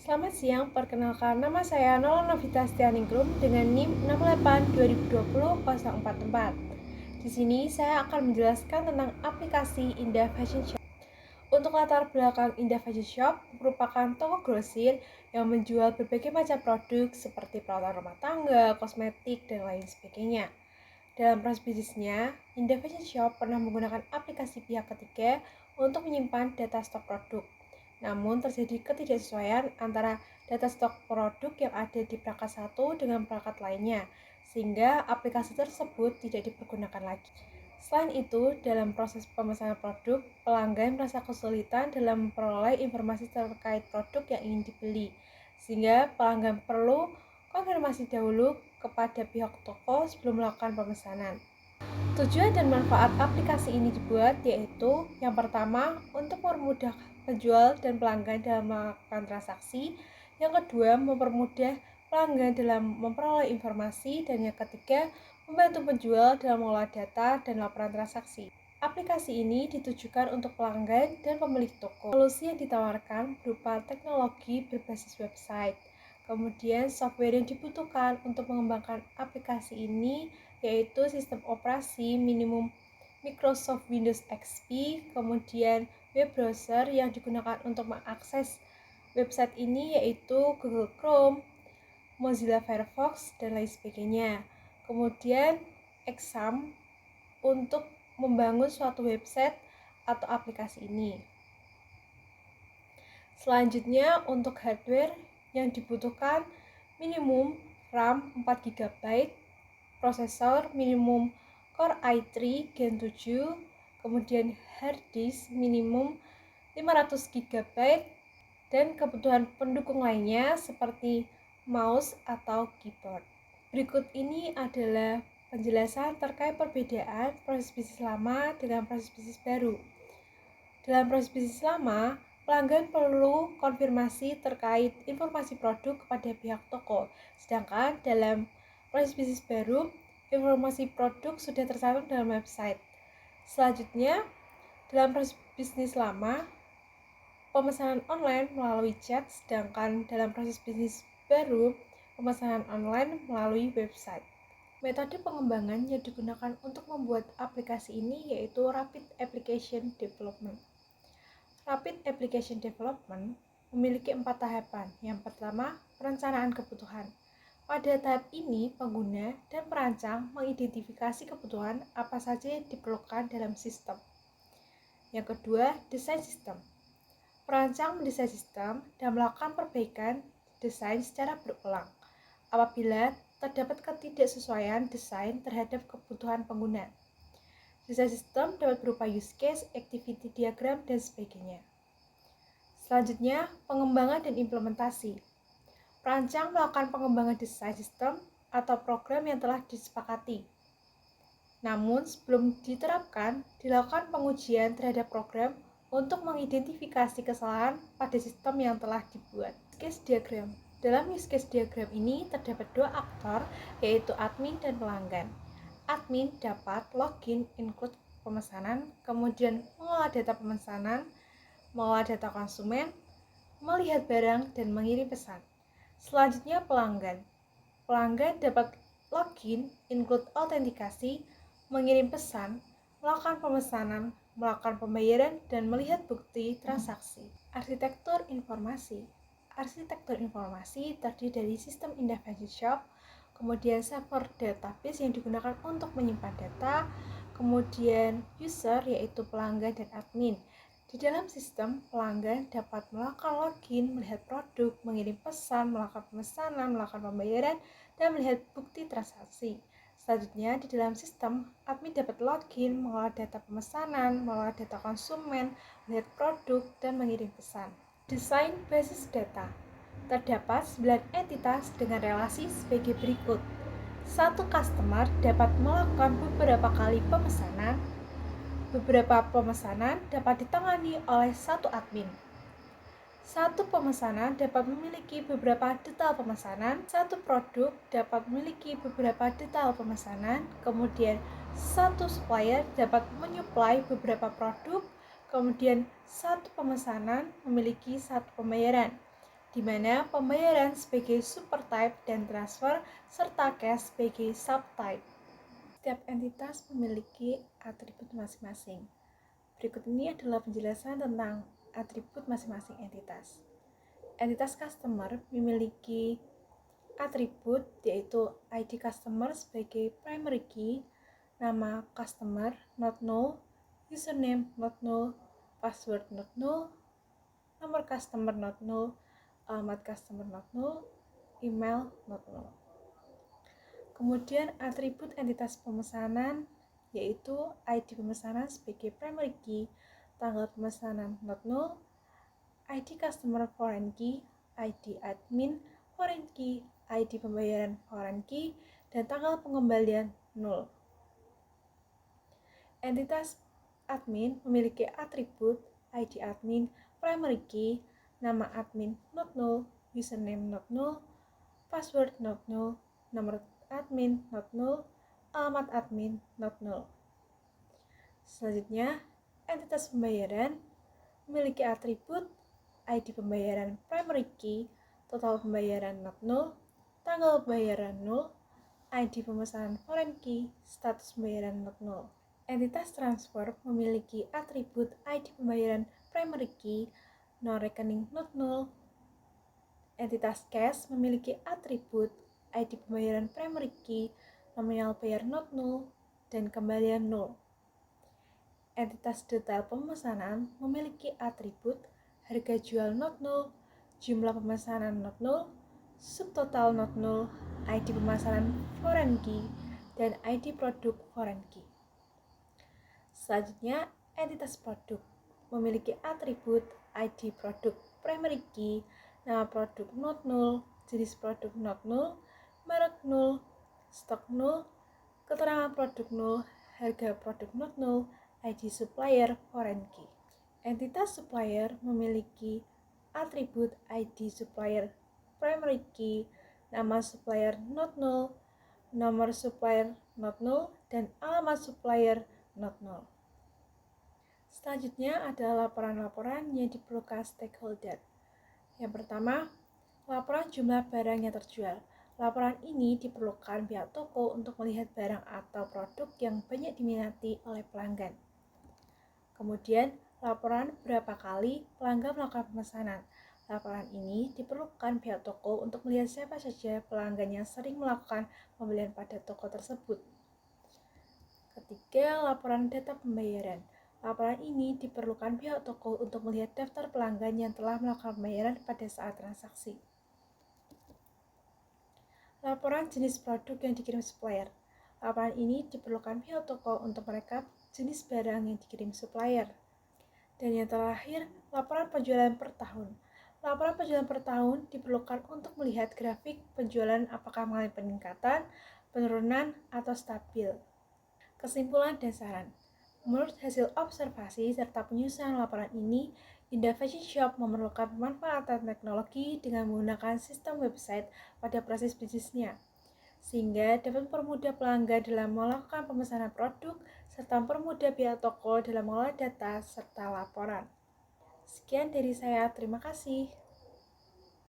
Selamat siang, perkenalkan nama saya Nola Novita Stianingrum dengan NIM 6820200444. Di sini saya akan menjelaskan tentang aplikasi Indah Fashion Shop. Untuk latar belakang Indah Fashion Shop merupakan toko grosir yang menjual berbagai macam produk seperti peralatan rumah tangga, kosmetik, dan lain sebagainya. Dalam proses bisnisnya, Indah Fashion Shop pernah menggunakan aplikasi pihak ketiga untuk menyimpan data stok produk. Namun terjadi ketidaksesuaian antara data stok produk yang ada di perangkat satu dengan perangkat lainnya, sehingga aplikasi tersebut tidak dipergunakan lagi. Selain itu, dalam proses pemesanan produk, pelanggan merasa kesulitan dalam memperoleh informasi terkait produk yang ingin dibeli, sehingga pelanggan perlu konfirmasi dahulu kepada pihak toko sebelum melakukan pemesanan. Tujuan dan manfaat aplikasi ini dibuat yaitu yang pertama untuk mempermudah penjual dan pelanggan dalam melakukan transaksi, yang kedua mempermudah pelanggan dalam memperoleh informasi, dan yang ketiga membantu penjual dalam mengolah data dan laporan transaksi. Aplikasi ini ditujukan untuk pelanggan dan pemilik toko. Solusi yang ditawarkan berupa teknologi berbasis website. Kemudian software yang dibutuhkan untuk mengembangkan aplikasi ini yaitu sistem operasi minimum Microsoft Windows XP, kemudian web browser yang digunakan untuk mengakses website ini yaitu Google Chrome, Mozilla Firefox, dan lain sebagainya. Kemudian exam untuk membangun suatu website atau aplikasi ini. Selanjutnya untuk hardware yang dibutuhkan minimum RAM 4 GB, prosesor minimum Core i3 Gen 7, kemudian hard disk minimum 500 GB, dan kebutuhan pendukung lainnya seperti mouse atau keyboard. Berikut ini adalah penjelasan terkait perbedaan proses bisnis lama dengan proses bisnis baru. Dalam proses bisnis lama, pelanggan perlu konfirmasi terkait informasi produk kepada pihak toko. Sedangkan dalam proses bisnis baru, informasi produk sudah tercantum dalam website. Selanjutnya, dalam proses bisnis lama, pemesanan online melalui chat, sedangkan dalam proses bisnis baru, pemesanan online melalui website. Metode pengembangan yang digunakan untuk membuat aplikasi ini yaitu Rapid Application Development. Rapid Application Development memiliki 4 tahapan. Yang pertama, perencanaan kebutuhan. Pada tahap ini, pengguna dan perancang mengidentifikasi kebutuhan apa saja yang diperlukan dalam sistem. Yang kedua, desain sistem. Perancang mendesain sistem dan melakukan perbaikan desain secara berulang apabila terdapat ketidaksesuaian desain terhadap kebutuhan pengguna. Desain sistem dapat berupa use case, activity diagram, dan sebagainya. Selanjutnya, pengembangan dan implementasi. Perancang melakukan pengembangan desain sistem atau program yang telah disepakati. Namun, sebelum diterapkan, dilakukan pengujian terhadap program untuk mengidentifikasi kesalahan pada sistem yang telah dibuat. Use case diagram. Dalam use case diagram ini terdapat dua aktor, yaitu admin dan pelanggan. Admin dapat login, include pemesanan, kemudian mengolah data pemesanan, mengolah data konsumen, melihat barang, dan mengirim pesan. Selanjutnya pelanggan. Pelanggan dapat login, include autentikasi, mengirim pesan, melakukan pemesanan, melakukan pembayaran, dan melihat bukti transaksi. Arsitektur informasi. Arsitektur informasi terdiri dari sistem Indah Fashion Shop, kemudian server database yang digunakan untuk menyimpan data, kemudian user yaitu pelanggan dan admin. Di dalam sistem, pelanggan dapat melakukan login, melihat produk, mengirim pesan, melakukan pemesanan, melakukan pembayaran, dan melihat bukti transaksi. Selanjutnya, di dalam sistem, admin dapat login, mengolah data pemesanan, mengolah data konsumen, melihat produk, dan mengirim pesan. Desain basis data. Terdapat 9 entitas dengan relasi sebagai berikut. Satu customer dapat melakukan beberapa kali pemesanan. Beberapa pemesanan dapat ditangani oleh satu admin. Satu pemesanan dapat memiliki beberapa detail pemesanan. Satu produk dapat memiliki beberapa detail pemesanan. Kemudian, satu supplier dapat menyuplai beberapa produk. Kemudian, satu pemesanan memiliki satu pembayaran. di mana pembayaran sebagai supertype dan transfer serta cash sebagai subtype. Setiap entitas memiliki atribut masing-masing. Berikut ini adalah penjelasan tentang atribut masing-masing entitas. Entitas customer memiliki atribut yaitu ID customer sebagai primary key, nama customer not null, username not null, password not null, nomor customer not null, alamat customer not null, email not null. Kemudian atribut entitas pemesanan yaitu ID pemesanan sebagai primary key, tanggal pemesanan not null, ID customer foreign key, ID admin foreign key, ID pembayaran foreign key, dan tanggal pengembalian 0. Entitas admin memiliki atribut ID admin primary key, nama admin not null, username not null, password not null, nomor admin not null, alamat admin not null. Selanjutnya, entitas pembayaran memiliki atribut ID pembayaran primary key, total pembayaran not null, tanggal pembayaran 0, ID pemesanan foreign key, status pembayaran not null. Entitas transfer memiliki atribut ID pembayaran primary key, non rekening not null. Entitas cash memiliki atribut ID pembayaran primary key, nominal bayar not null, dan kembalian 0. Entitas detail pemesanan memiliki atribut harga jual not null, jumlah pemesanan not null, subtotal not null, ID pemasaran foreign key, dan ID produk foreign key. Selanjutnya, entitas produk memiliki atribut ID produk primary key, nama produk not null, jenis produk not null, merek null, stok null, keterangan produk null, harga produk not null, ID supplier foreign key. Entitas supplier memiliki atribut ID supplier primary key, nama supplier not null, nomor supplier not null, dan alamat supplier not null. Selanjutnya adalah laporan-laporan yang diperlukan stakeholder. Yang pertama, laporan jumlah barang yang terjual. Laporan ini diperlukan pihak toko untuk melihat barang atau produk yang banyak diminati oleh pelanggan. Kemudian, laporan berapa kali pelanggan melakukan pemesanan. Laporan ini diperlukan pihak toko untuk melihat siapa saja pelanggan yang sering melakukan pembelian pada toko tersebut. Ketiga, laporan data pembayaran. Laporan ini diperlukan pihak toko untuk melihat daftar pelanggan yang telah melakukan pembayaran pada saat transaksi. Laporan jenis produk yang dikirim supplier. Laporan ini diperlukan pihak toko untuk merekap jenis barang yang dikirim supplier. Dan yang terakhir, laporan penjualan per tahun. Laporan penjualan per tahun diperlukan untuk melihat grafik penjualan apakah mengalami peningkatan, penurunan, atau stabil. Kesimpulan dan saran. Menurut hasil observasi serta penyusunan laporan ini, Indah Fashion Shop memerlukan pemanfaatan teknologi dengan menggunakan sistem website pada proses bisnisnya, sehingga dapat mempermudah pelanggan dalam melakukan pemesanan produk serta mempermudah pihak toko dalam mengolah data serta laporan. Sekian dari saya, terima kasih.